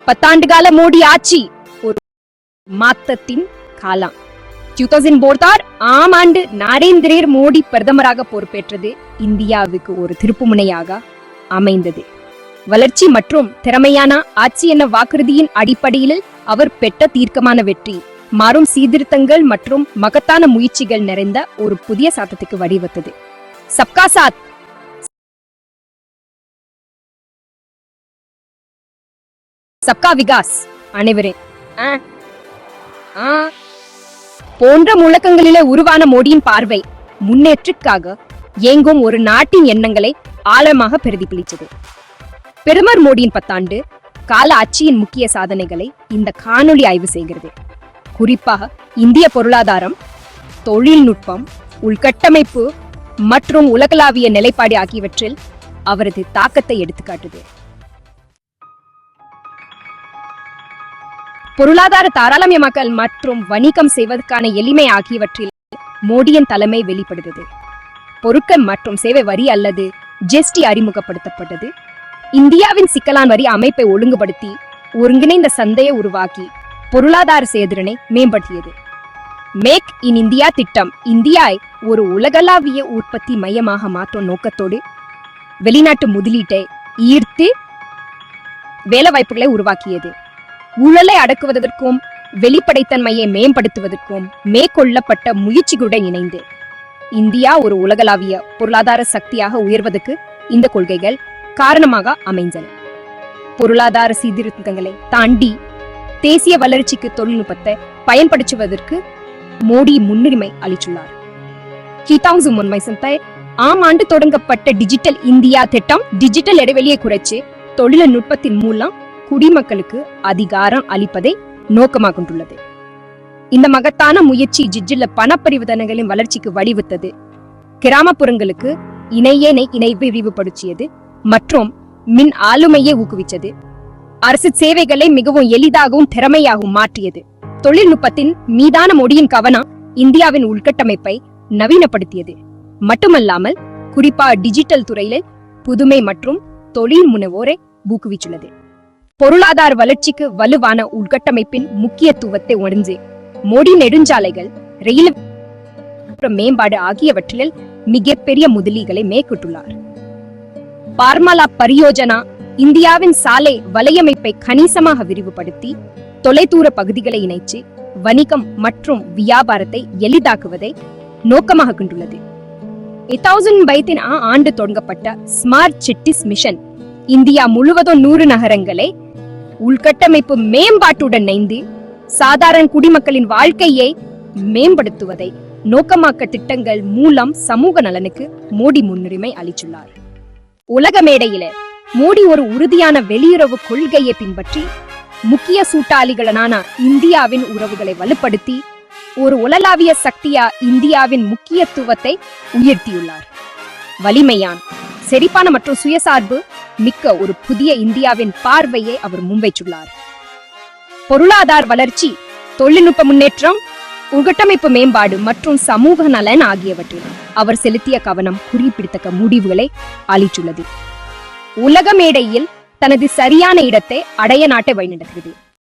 பத்தாண்டுகால மோடி ஆட்சி ஒரு மாற்றத்தின் காலம். 2014 ஆம் ஆண்டு நரேந்திர மோடி பிரதமராக பொறுப்பேற்றது இந்தியாவுக்கு ஒரு திருப்புமுனையாக அமைந்தது. வளர்ச்சி மற்றும் திறமையான ஆட்சி என்ற வாக்குறுதியின் அடிப்படையில் அவர் பெற்ற தீர்க்கமான வெற்றி மாறும் சீர்திருத்தங்கள் மற்றும் மகத்தான முயற்சிகள் நிறைந்த ஒரு புதிய சாதத்துக்கு வழிவகுத்தது. சப்கா சாத், சப்கா விகாஸ், அனைவரின் போன்ற முழக்கங்களிலே உருவான மோடியின் பார்வை முன்னேற்றக்காக இயங்கும் ஒரு நாட்டின் எண்ணங்களை ஆழமாக பிரதிபலித்தது. பிரதமர் மோடியின் 10 ஆண்டு கால ஆட்சியின் முக்கிய சாதனைகளை இந்த காணொளி ஆய்வு செய்கிறது. குறிப்பாக இந்திய பொருளாதாரம், தொழில்நுட்பம், உள்கட்டமைப்பு மற்றும் உலகளாவிய நிலைப்பாடு ஆகியவற்றில் அவரது தாக்கத்தை எடுத்துக்காட்டுது. பொருளாதார தாராளமயமாக்கல் மற்றும் வணிகம் செய்வதற்கான எளிமை ஆகியவற்றில் மோடியின் தலைமை வெளிப்படுகிறது. பொருட்கள் மற்றும் சேவை வரி அல்லது ஜிஎஸ்டி அறிமுகப்படுத்தப்பட்டது. இந்தியாவின் சிக்கலான வரி அமைப்பை ஒழுங்குபடுத்தி ஒருங்கிணைந்த சந்தையை உருவாக்கி பொருளாதார செயல்திறனை மேம்படுத்தியது. மேக் இன் இந்தியா திட்டம் இந்தியாவை ஒரு உலகளாவிய உற்பத்தி மையமாக மாற்றும் நோக்கத்தோடு வெளிநாட்டு முதலீட்டை ஈர்த்து வேலைவாய்ப்புகளை உருவாக்கியது. ஊழலை அடக்குவதற்கும் வெளிப்படைத்தன்மையை மேம்படுத்துவதற்கும் மேற்கொள்ளப்பட்ட முயற்சிகளுடன் இணைந்து இந்தியா ஒரு உலகளாவிய பொருளாதார சக்தியாக உயர்வதற்கு இந்த கொள்கைகள் காரணமாக அமைந்தன. பொருளாதார சீர்திருத்தங்களை தாண்டி தேசிய வளர்ச்சிக்கு தொழில்நுட்பத்தை பயன்படுத்துவதற்கு மோடி முன்னுரிமை அளித்துள்ளார். 2019 ஆம் ஆண்டு தொடங்கப்பட்ட டிஜிட்டல் இந்தியா திட்டம் டிஜிட்டல் இடைவெளியை குறைச்சு தொழில்நுட்பத்தின் மூலம் குடிமக்களுக்கு அதிகாரம் அளிப்பதை நோக்கமாக கொண்டுள்ளது. இந்த மகத்தான முயற்சி டிஜிட்டல் பணப்பரிவர்த்தனைகளின் வளர்ச்சிக்கு வழிவகுத்தது. கிராமப்புறங்களுக்கு இணை விரிவுபடுத்தியது மற்றும் மின் ஆளுமையை ஊக்குவித்தது. அரசு சேவைகளை மிகவும் எளிதாகவும் திறமையாகவும் மாற்றியது. தொழில்நுட்பத்தின் மீதான மோடியின் கவனம் இந்தியாவின் உள்கட்டமைப்பை நவீனப்படுத்தியது மட்டுமல்லாமல் குறிப்பாக டிஜிட்டல் துறையில் புதுமை மற்றும் தொழில் முனைவோரை ஊக்குவித்துள்ளது. பொருளாதார வளர்ச்சிக்கு வலுவான உள்கட்டமைப்பின் முக்கியத்துவத்தை உணர்ந்து மோடி நெடுஞ்சாலைகள், ரயில் மேம்பாடு ஆகியவற்றில் மிகப்பெரிய முதலீடுகளை மேற்கொண்டுள்ளார். பார்மலா பரியோஜனா இந்தியாவின் சாலை வலையமைப்பை கணிசமாக விரிவுபடுத்தி தொலைதூர பகுதிகளை இணைச்சு வணிகம் மற்றும் வியாபாரத்தை எளிதாக்குவதை நோக்கமாக கொண்டுள்ளது. 2022 ஆண்டு தொடங்கப்பட்ட ஸ்மார்ட் சிட்டிஸ் மிஷன் இந்தியா முழுவதும் 100 நகரங்களை உள்கட்டமைப்பு மேம்பாட்டுடன் இணைந்து சாதாரண குடிமக்களின் வாழ்க்கையை மேம்படுத்துவதை நோக்கமாக்க திட்டங்கள் மூலம் சமூக நலனுக்கு மோடி முன்னுரிமை அளித்துள்ளார். உலக மேடையில மோடி ஒரு உறுதியான வெளியுறவு கொள்கையை பின்பற்றி முக்கிய கூட்டாளிகளான இந்தியாவின் உறவுகளை வலுப்படுத்தி ஒரு உலகளாவிய சக்தியா இந்தியாவின் முக்கியத்துவத்தை உயர்த்தியுள்ளார். வலிமையான, செழிப்பான மற்றும் சுயசார்பு மிக்க ஒரு புதிய இந்தியாவின் பார்வையை அவர் முன்வைத்துள்ளார். பொருளாதார வளர்ச்சி, தொழில்நுட்ப முன்னேற்றம், உள்கட்டமைப்பு மேம்பாடு மற்றும் சமூக நலன் ஆகியவற்றில் அவர் செலுத்திய கவனம் குறிப்பிடத்தக்க முடிவுகளை அளித்துள்ளது. உலக மேடையில் தனது சரியான இடத்தை அடைய நாட்டை வழிநடத்துகிறது.